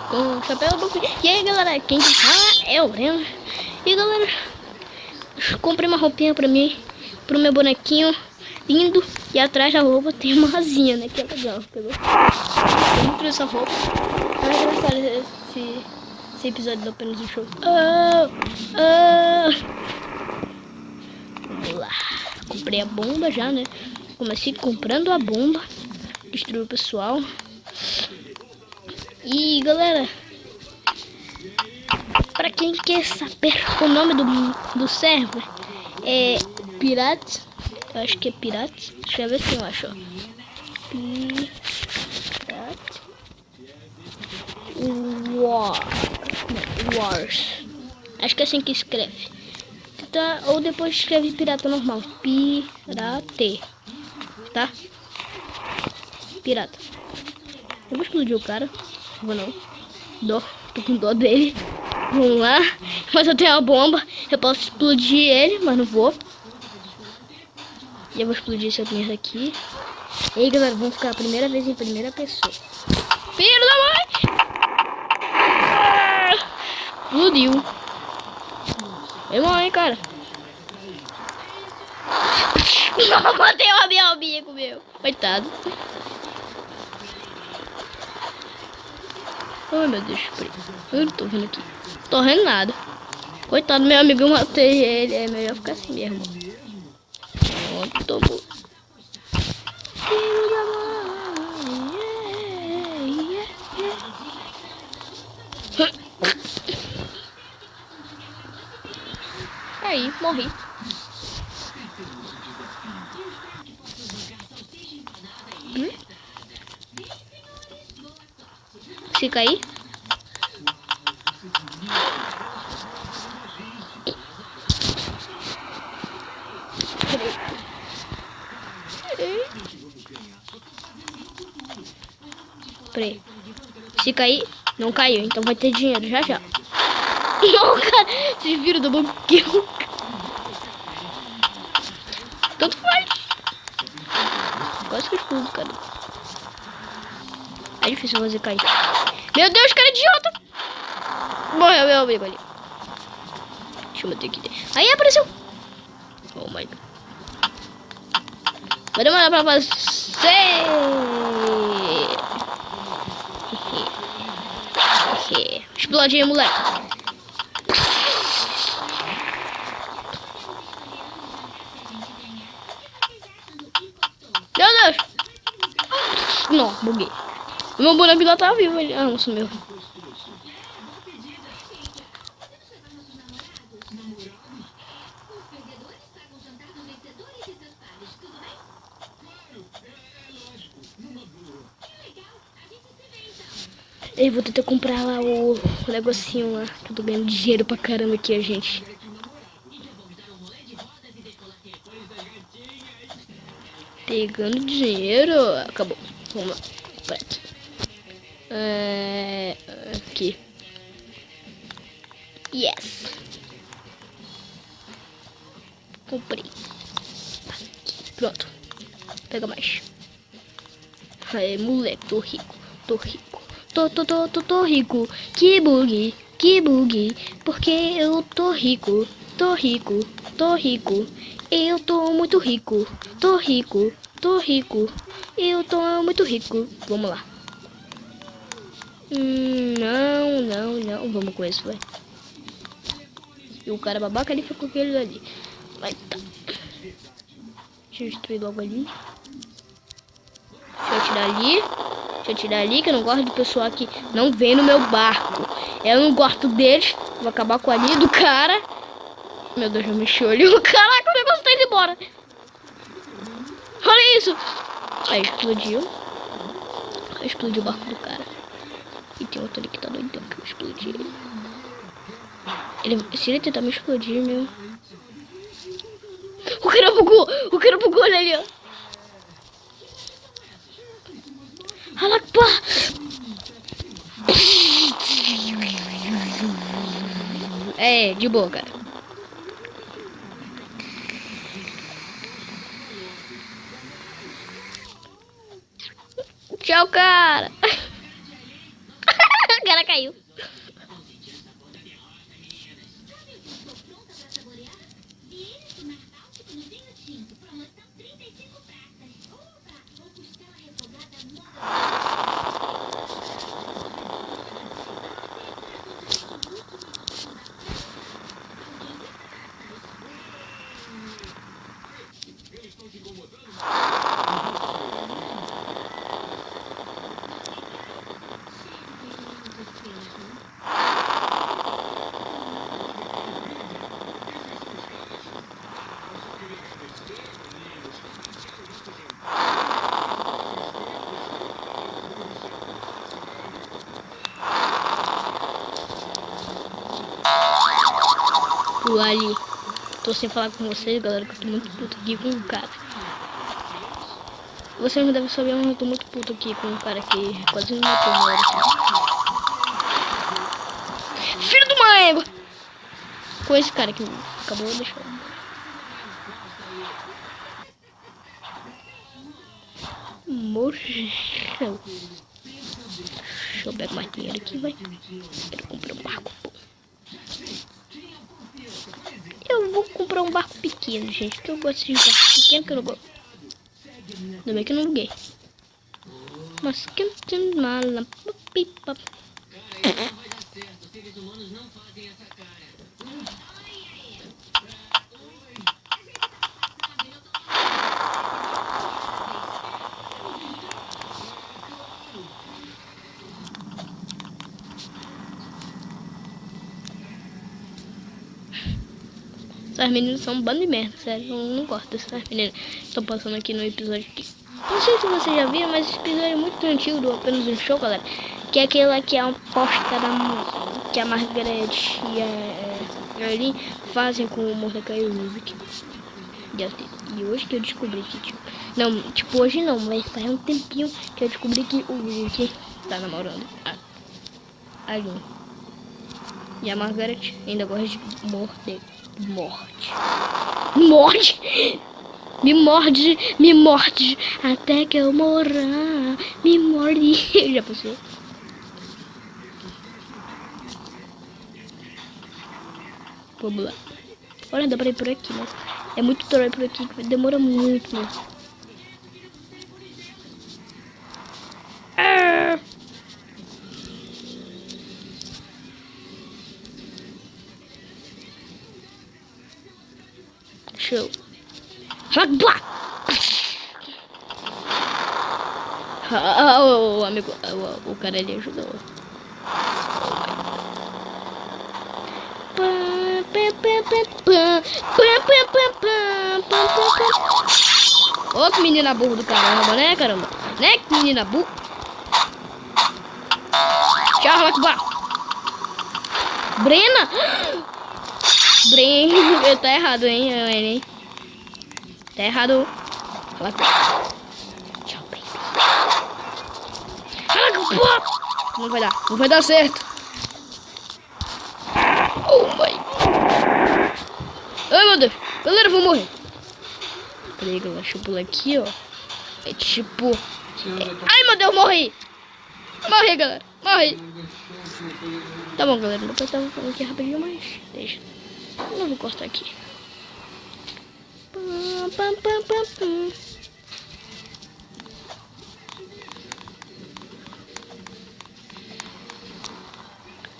Com chapéu do frio. E aí, galera, quem fala é o Breno. E galera, comprei uma roupinha pra mim, pro meu bonequinho lindo. E atrás da roupa tem uma asinha, né? Que é legal. Eu muito essa roupa. É engraçado esse episódio do Apenas um Show. Vamos lá. Comprei a bomba já, né? Comecei comprando a bomba. Destruiu o pessoal. E galera, pra quem quer saber o nome do server, é Pirates. Eu acho que é Pirates. Deixa eu ver se eu acho. Pirates Wars. Acho que é assim que escreve. Tá, ou depois escreve pirata normal. Pirate. Tá? Pirata. Eu vou explodir o cara. Vou não. Dó. Tô com dó dele. Vamos lá. Mas eu tenho uma bomba. Eu posso explodir ele, mas não vou. E eu vou explodir essa merda aqui. E aí, galera, vamos ficar a primeira vez em primeira pessoa. Filho da mãe! Explodiu. É mãe, cara. Não, matei uma minha amigo meu. Coitado. Ai, meu Deus. Eu não tô vendo aqui. Tô vendo nada. Coitado, meu amigo, eu matei ele. É melhor ficar assim mesmo. Pronto, tomou. Filho da mãe. Aí, morri. Se cair. Peraí. Se cair, não caiu, então vai ter dinheiro já já. Não, cara, vocês viram do banquinho. Tanto faz. Quase que eu explodo, cara. É difícil fazer cair. Meu Deus, cara idiota. Morreu meu amigo ali. Deixa eu meter aqui. Aí apareceu. Oh my god. Vai demorar pra você. Explode, moleque. Meu Deus. Não, buguei. O meu boneco ainda tá vivo. Ah, não, sumiu. Eu vou tentar comprar lá o negocinho lá. Que eu tô ganhando dinheiro pra caramba aqui, a gente. Pegando dinheiro. Acabou. Vamos lá. Pronto. Aqui. Yes. Comprei. Pronto. Pega mais. Aí, moleque, tô rico. Tô rico. Tô rico. Que bug. Que bug. Porque eu tô rico. Tô rico. Tô rico. Eu tô muito rico. Tô rico. Tô rico. Eu tô muito rico. Vamos lá. Não. Vamos com isso, vai. E o cara babaca ali ficou com aquele ali. Vai tá. Deixa eu destruir logo ali. Deixa eu tirar ali, que eu não gosto do pessoal que não vem no meu barco. Eu não gosto deles. Vou acabar com a linha do cara. Meu Deus, já mexeu ali. Caraca, o negócio tá indo embora. Olha isso. Aí explodiu. Explodiu o barco do cara. E tem outro ali que tá doidão que eu explodi ele. Se ele tentar me explodir, meu... O cara bugou. O cara bugou, olha ali, ó. Alakpa. É, de boa, cara. Tchau, cara. caiu. Ali. Tô sem falar com vocês, galera, que eu tô muito puto aqui com o cara. Vocês não devem saber, mas eu tô muito puto aqui com o cara que quase me matou na hora. Filho de uma égua! Com esse cara que acabou de deixar. Morreu. Deixa eu pegar mais dinheiro aqui, vai. Quero comprar um barco. Eu vou comprar um barco pequeno, gente. Que eu gosto de barco pequeno, que eu não gosto. Ainda bem que eu não buguei. Mas que eu tenho mala. Pipa. Essas meninas são um bando de merda, sério. Eu não gosto dessas meninas. Estou passando aqui no episódio aqui. Não sei se você já viu, mas esse episódio é muito antigo do Apenas um Show, galera. Que é aquele que é uma aposta que a Margaret e a Eileen fazem com o Mordecai e o Rubik. E hoje que eu descobri que, tipo, hoje não, mas faz um tempinho que eu descobri que o Rubik tá namorando a Eileen. E a Margaret ainda gosta de morte. Me morde, até que eu morra. Me morde. Já passou. Vamos lá. Olha, dá pra ir por aqui, mas é muito troll por aqui, demora muito, mano. Show. O amigo, o cara ali ajudou. Ô, que menina burra do caramba, né, caramba? Né, que menina burra? Tchau, Brena! Brena, tá errado, hein? Tá errado. Tchau, Brena. Não vai dar certo. Oh, my. Ai, meu Deus. Galera, eu vou morrer. Peraí, galera, deixa eu pular aqui, ó. É tipo... Ai, meu Deus, morri. Morri, galera. Morri. Tá bom, galera. Depois eu tava falando aqui rapidinho, mas deixa. Eu vou cortar aqui.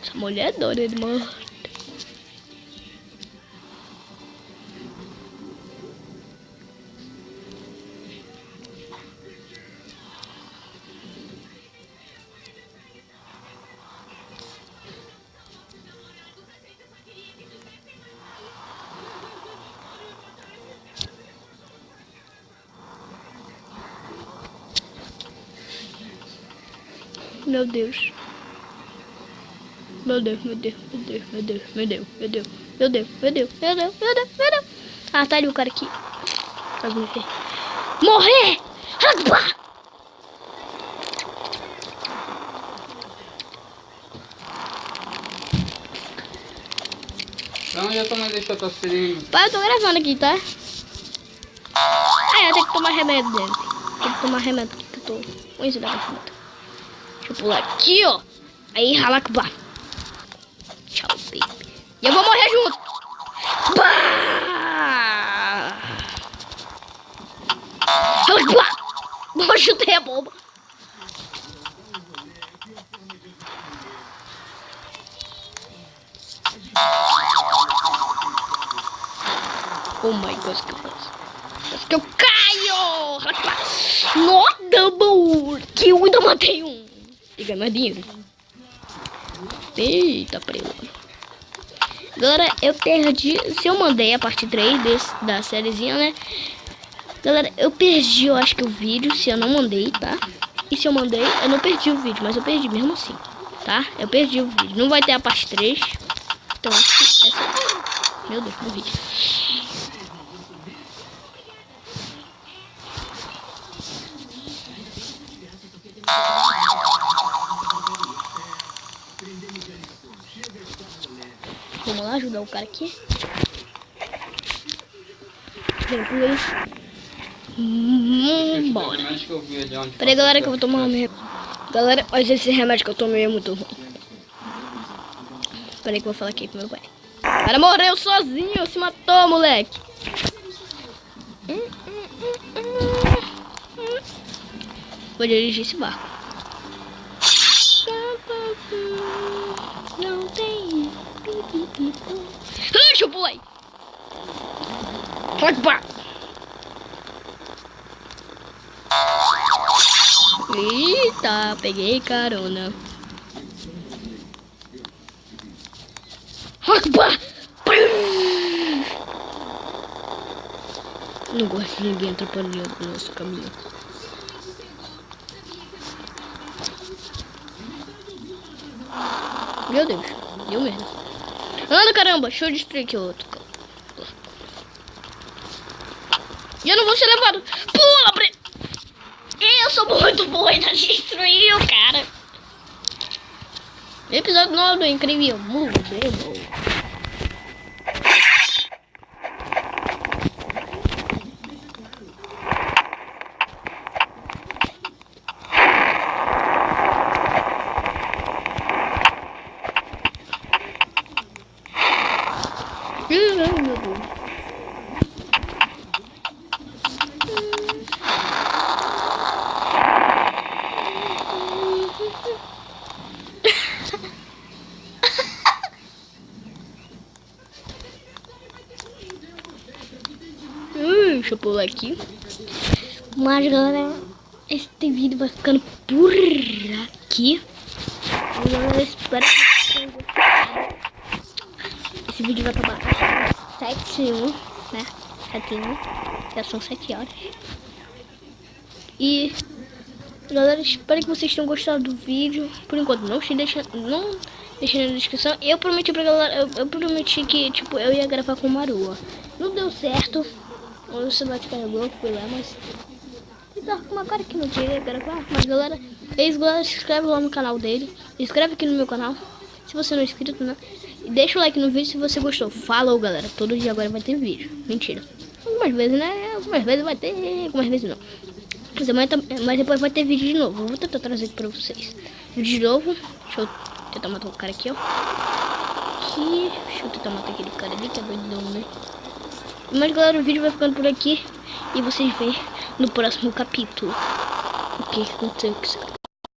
Essa mulher é doida de morte. Meu Deus. Ah, tá ali o cara aqui. Morrer! Então já também deixou tua seringa. Pai, eu tô gravando aqui, tá? Ah, eu tenho que tomar remédio dentro. Tem que tomar remédio porque eu tô com isso da garganta. Deixa eu pular aqui, ó. Aí, Halakba. Tchau, baby. E eu vou morrer junto. Bah! Halakba. Eu chutei a bomba. Oh my god, que faz? Que eu caio! Not double! Que eu ainda matei um! E ganhei mais dinheiro. Eita, prego. Galera, eu perdi. Se eu mandei a parte 3 da sériezinha, né? Galera, eu perdi, eu acho que o vídeo. Se eu não mandei, tá? E se eu mandei, eu não perdi o vídeo, mas eu perdi mesmo assim, tá? Eu perdi o vídeo. Não vai ter a parte 3. Então acho que essa. Meu Deus, meu vídeo. Vamos lá ajudar o cara aqui. Vem, pulei. Bora. Peraí, galera, que eu vou tomar um remédio. Galera, mas esse remédio que eu tomei é muito ruim. Peraí que eu vou falar aqui pro meu pai. O cara morreu sozinho, se matou, moleque. Vou dirigir esse barco. Não tem. Deixa eu pular aí. Eita, peguei carona. Não gosto de ninguém atrapalhando o nosso caminho. Meu Deus, deu merda. Anda, caramba, deixa eu destruir aqui outro. E eu não vou ser levado. Pula, eu sou muito boa em destruir o cara. Episódio 9 do Incrível Mundo. Deixa eu pular aqui. Mas galera, este vídeo vai ficando por aqui. Eu espero que vocês tenham gostado. Esse vídeo vai acabar às 7h01, né? 7h01, já são 7 horas. E galera, espero que vocês tenham gostado do vídeo. Por enquanto, não deixa na descrição. Eu prometi pra galera, eu prometi que tipo eu ia gravar com Marua. Não deu certo. O celular descarregou, eu fui lá, mas ele tava com uma cara que não queria gravar. Mas galera, se inscreve lá no canal dele. Se inscreve aqui no meu canal, se você não é inscrito, né? E deixa o like no vídeo se você gostou. Falou, galera, todo dia agora vai ter vídeo. Mentira, algumas vezes, né? Algumas vezes vai ter, algumas vezes não. Mas depois vai ter vídeo de novo. Eu vou tentar trazer aqui pra vocês vídeo de novo. Deixa eu tentar matar o cara aqui, ó. Aqui. Deixa eu tentar matar aquele cara ali que é doidão, né? Mas galera, o vídeo vai ficando por aqui. E vocês veem no próximo capítulo o que aconteceu com esse cara.